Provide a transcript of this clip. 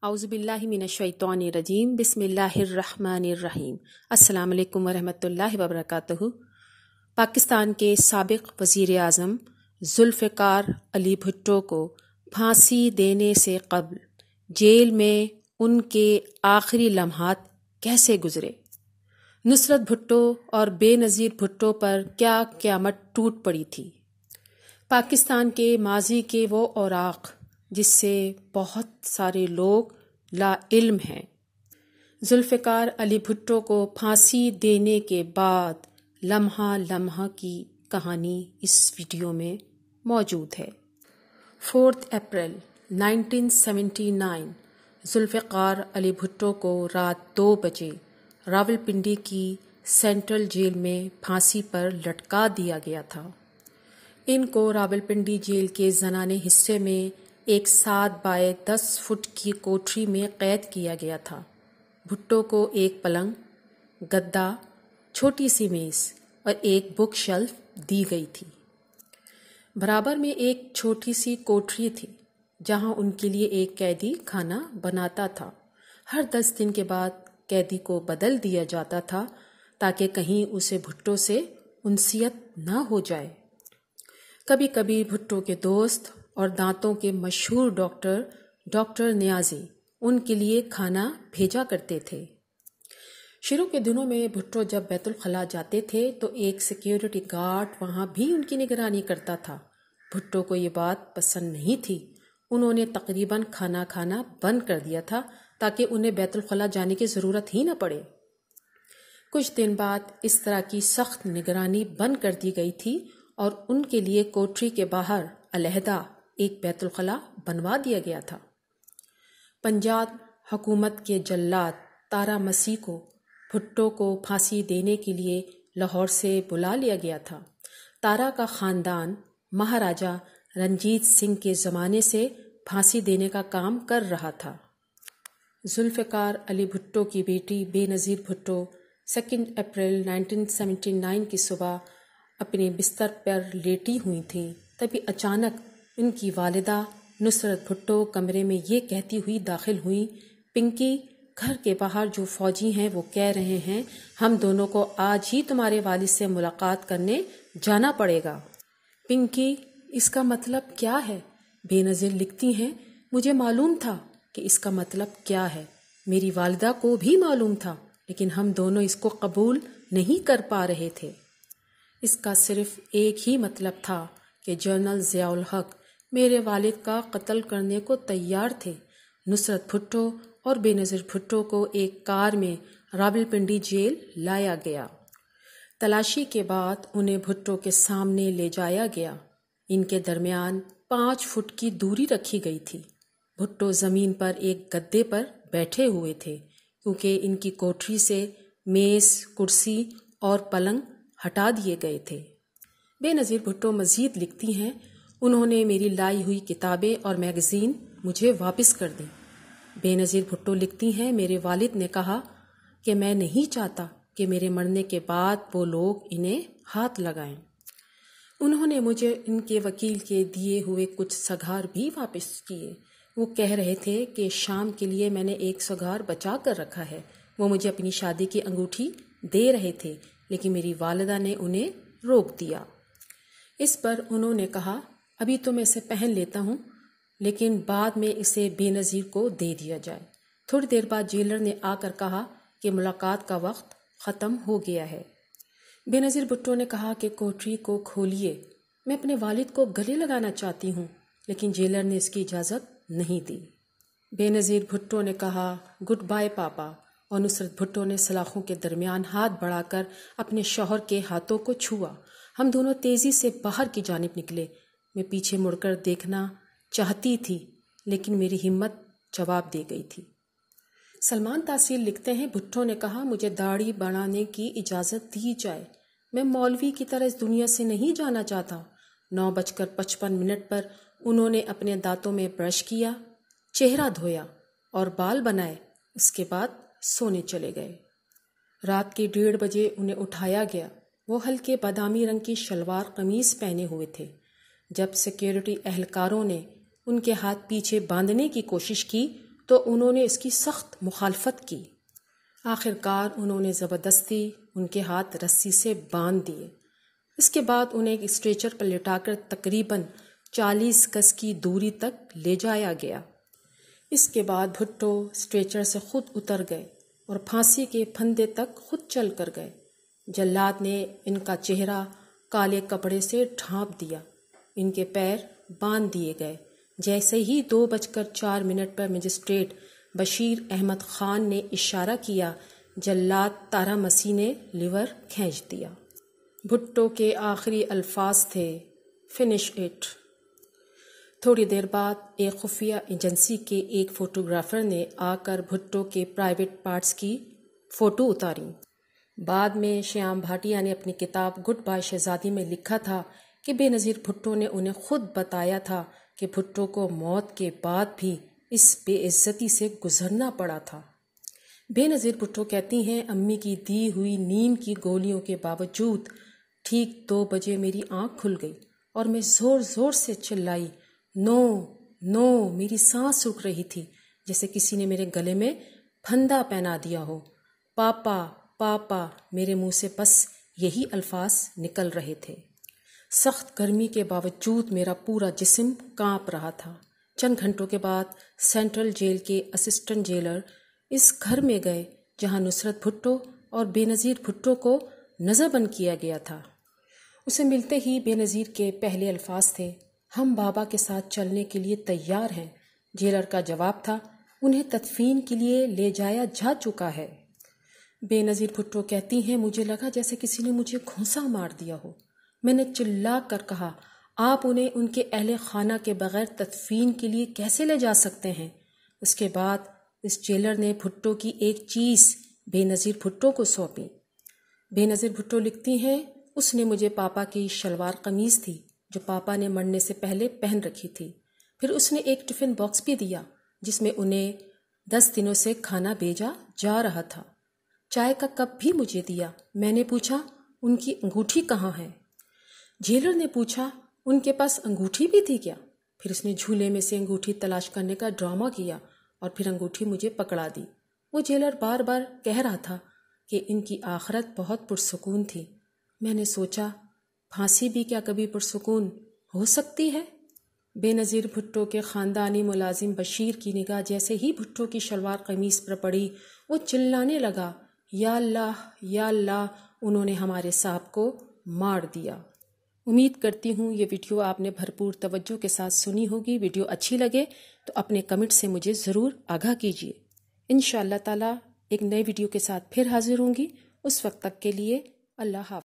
اعوذ باللہ من الشیطان الرجیم بسم اللہ الرحمن الرحیم۔ السلام علیکم ورحمۃ اللہ وبرکاتہ۔ پاکستان کے سابق وزیر اعظم ذوالفقار علی بھٹو کو پھانسی دینے سے قبل جیل میں ان کے آخری لمحات کیسے گزرے؟ نصرت بھٹو اور بے نظیر بھٹو پر کیا قیامت ٹوٹ پڑی تھی؟ پاکستان کے ماضی کے وہ اوراق جس سے بہت سارے لوگ لا علم ہیں۔ ذوالفقار علی بھٹو کو پھانسی دینے کے بعد لمحہ لمحہ کی کہانی اس ویڈیو میں موجود ہے۔ 4 اپریل 1979 ذوالفقار علی بھٹو کو رات 2 بجے راولپنڈی کی سینٹرل جیل میں پھانسی پر لٹکا دیا گیا تھا۔ ان کو راولپنڈی جیل کے زنانہ حصے میں ایک 7 بائی 10 فٹ کی کوٹری میں قید کیا گیا تھا۔ بھٹو کو ایک پلنگ، گدا، چھوٹی سی میز اور ایک بک شیلف دی گئی تھی۔ برابر میں ایک چھوٹی سی کوٹری تھی جہاں ان کے لیے ایک قیدی کھانا بناتا تھا۔ ہر 10 دن کے بعد قیدی کو بدل دیا جاتا تھا تاکہ کہیں اسے بھٹو سے انسیت نہ ہو جائے۔ کبھی کبھی بھٹو کے دوست اور دانتوں کے مشہور ڈاکٹر نیازی ان کے لیے کھانا بھیجا کرتے تھے۔ شروع کے دنوں میں بھٹو جب بیت الخلاء جاتے تھے تو ایک سیکیورٹی گارڈ وہاں بھی ان کی نگرانی کرتا تھا۔ بھٹو کو یہ بات پسند نہیں تھی۔ انہوں نے تقریباً کھانا کھانا بند کر دیا تھا تاکہ انہیں بیت الخلاء جانے کی ضرورت ہی نہ پڑے۔ کچھ دن بعد اس طرح کی سخت نگرانی بند کر دی گئی تھی اور ان کے لیے کوٹری کے باہر علیحدہ ایک بیت الخلاء بنوا دیا گیا تھا۔ پنجاب حکومت کے جلاد تارا مسیح کو بھٹو کو پھانسی دینے کے لیے لاہور سے بلا لیا گیا تھا۔ تارا کا خاندان مہاراجا رنجیت سنگھ کے زمانے سے پھانسی دینے کا کام کر رہا تھا۔ ذوالفقار علی بھٹو کی بیٹی بے نظیر بھٹو 2 اپریل 1979 کی صبح اپنے بستر پر لیٹی ہوئی تھیں، تبھی اچانک ان کی والدہ نصرت بھٹو کمرے میں یہ کہتی ہوئی داخل ہوئی، پنکی، گھر کے باہر جو فوجی ہیں وہ کہہ رہے ہیں ہم دونوں کو آج ہی تمہارے والد سے ملاقات کرنے جانا پڑے گا۔ پنکی، اس کا مطلب کیا ہے؟ بے نظیر لکھتی ہیں، مجھے معلوم تھا کہ اس کا مطلب کیا ہے، میری والدہ کو بھی معلوم تھا، لیکن ہم دونوں اس کو قبول نہیں کر پا رہے تھے۔ اس کا صرف ایک ہی مطلب تھا کہ جنرل ضیاء الحق میرے والد کا قتل کرنے کو تیار تھے۔ نصرت بھٹو اور بے نظیر بھٹو کو ایک کار میں راولپنڈی جیل لایا گیا۔ تلاشی کے بعد انہیں بھٹو کے سامنے لے جایا گیا۔ ان کے درمیان 5 فٹ کی دوری رکھی گئی تھی۔ بھٹو زمین پر ایک گدے پر بیٹھے ہوئے تھے کیونکہ ان کی کوٹری سے میز، کرسی اور پلنگ ہٹا دیے گئے تھے۔ بے نظیر بھٹو مزید لکھتی ہیں، انہوں نے میری لائی ہوئی کتابیں اور میگزین مجھے واپس کر دیں۔ بے نظیر بھٹو لکھتی ہیں، میرے والد نے کہا کہ میں نہیں چاہتا کہ میرے مرنے کے بعد وہ لوگ انہیں ہاتھ لگائیں۔ انہوں نے مجھے ان کے وکیل کے دیے ہوئے کچھ سگار بھی واپس کیے۔ وہ کہہ رہے تھے کہ شام کے لیے میں نے ایک سگار بچا کر رکھا ہے۔ وہ مجھے اپنی شادی کی انگوٹھی دے رہے تھے لیکن میری والدہ نے انہیں روک دیا۔ اس پر انہوں نے کہا ابھی تو میں اسے پہن لیتا ہوں لیکن بعد میں اسے بے نظیر کو دے دیا جائے۔ تھوڑی دیر بعد جیلر نے آ کر کہا کہ ملاقات کا وقت ختم ہو گیا ہے۔ بے نظیر بھٹو نے کہا کہ کوٹری کو کھولیے، میں اپنے والد کو گلے لگانا چاہتی ہوں، لیکن جیلر نے اس کی اجازت نہیں دی۔ بے نظیر بھٹو نے کہا گڈ بائے پاپا، اور نصرت بھٹو نے سلاخوں کے درمیان ہاتھ بڑھا کر اپنے شوہر کے ہاتھوں کو چھوا۔ ہم دونوں تیزی سے باہر کی جانب نکلے۔ میں پیچھے مڑ کر دیکھنا چاہتی تھی لیکن میری ہمت جواب دے گئی تھی۔ سلمان تاثیر لکھتے ہیں، بھٹو نے کہا مجھے داڑھی بڑھانے کی اجازت دی جائے، میں مولوی کی طرح اس دنیا سے نہیں جانا چاہتا۔ 9:55 پر انہوں نے اپنے دانتوں میں برش کیا، چہرہ دھویا اور بال بنائے، اس کے بعد سونے چلے گئے۔ رات کے 1:30 بجے انہیں اٹھایا گیا۔ وہ ہلکے بادامی رنگ کی شلوار قمیض پہنے ہوئے تھے۔ جب سیکیورٹی اہلکاروں نے ان کے ہاتھ پیچھے باندھنے کی کوشش کی تو انہوں نے اس کی سخت مخالفت کی۔ آخر کار انہوں نے زبردستی ان کے ہاتھ رسی سے باندھ دیے۔ اس کے بعد انہیں ایک اسٹریچر پر لٹا کر تقریباً 40 گز کی دوری تک لے جایا گیا۔ اس کے بعد بھٹو اسٹریچر سے خود اتر گئے اور پھانسی کے پھندے تک خود چل کر گئے۔ جلاد نے ان کا چہرہ کالے کپڑے سے ڈھانپ دیا، ان کے پیر باندھ دیے گئے۔ جیسے ہی 2:04 پر مجسٹریٹ بشیر احمد خان نے اشارہ کیا، جلاد تارا مسیح نے لیور کھینچ دیا۔ بھٹو کے آخری الفاظ تھے، فنش اٹ۔ تھوڑی دیر بعد ایک خفیہ ایجنسی کے ایک فوٹوگرافر نے آ کر بھٹو کے پرائیویٹ پارٹس کی فوٹو اتاری۔ بعد میں شیام بھاٹیا نے اپنی کتاب گڈ بائے شہزادی میں لکھا تھا کہ بے نظیر بھٹو نے انہیں خود بتایا تھا کہ بھٹو کو موت کے بعد بھی اس بے عزتی سے گزرنا پڑا تھا۔ بے نظیر بھٹو کہتی ہیں، امی کی دی ہوئی نیند کی گولیوں کے باوجود ٹھیک 2 بجے میری آنکھ کھل گئی اور میں زور زور سے چلائی، نو نو۔ میری سانس رک رہی تھی، جیسے کسی نے میرے گلے میں پھندا پہنا دیا ہو۔ پاپا پاپا، میرے منہ سے بس یہی الفاظ نکل رہے تھے۔ سخت گرمی کے باوجود میرا پورا جسم کانپ رہا تھا۔ چند گھنٹوں کے بعد سینٹرل جیل کے اسسٹنٹ جیلر اس گھر میں گئے جہاں نصرت بھٹو اور بے نظیر بھٹو کو نظر بند کیا گیا تھا۔ اسے ملتے ہی بے نظیر کے پہلے الفاظ تھے، ہم بابا کے ساتھ چلنے کے لیے تیار ہیں۔ جیلر کا جواب تھا، انہیں تدفین کے لیے لے جایا جا چکا ہے۔ بے نظیر بھٹو کہتی ہیں، مجھے لگا جیسے کسی نے مجھے گھونسا مار دیا ہو۔ میں نے چلا کر کہا، آپ انہیں ان کے اہل خانہ کے بغیر تدفین کے لیے کیسے لے جا سکتے ہیں؟ اس کے بعد اس جیلر نے بھٹو کی ایک چیز بے نظیر بھٹو کو سونپی۔ بے نظیر بھٹو لکھتی ہیں، اس نے مجھے پاپا کی شلوار قمیض تھی جو پاپا نے مرنے سے پہلے پہن رکھی تھی۔ پھر اس نے ایک ٹفن باکس بھی دیا جس میں انہیں 10 دنوں سے کھانا بھیجا جا رہا تھا۔ چائے کا کپ بھی مجھے دیا۔ میں نے پوچھا، ان کی انگوٹھی کہاں ہے؟ جیلر نے پوچھا، ان کے پاس انگوٹھی بھی تھی کیا؟ پھر اس نے جھولے میں سے انگوٹھی تلاش کرنے کا ڈرامہ کیا اور پھر انگوٹھی مجھے پکڑا دی۔ وہ جیلر بار بار کہہ رہا تھا کہ ان کی آخرت بہت پرسکون تھی۔ میں نے سوچا، پھانسی بھی کیا کبھی پرسکون ہو سکتی ہے؟ بے نظیر بھٹو کے خاندانی ملازم بشیر کی نگاہ جیسے ہی بھٹو کی شلوار قمیض پر پڑی، وہ چلانے لگا، یا اللہ یا اللہ، انہوں نے ہمارے صاحب کو مار دیا۔ امید کرتی ہوں یہ ویڈیو آپ نے بھرپور توجہ کے ساتھ سنی ہوگی۔ ویڈیو اچھی لگے تو اپنے کمنٹ سے مجھے ضرور آگاہ کیجیے۔ انشاءاللہ تعالی ایک نئے ویڈیو کے ساتھ پھر حاضر ہوں گی۔ اس وقت تک کے لیے اللہ حافظ۔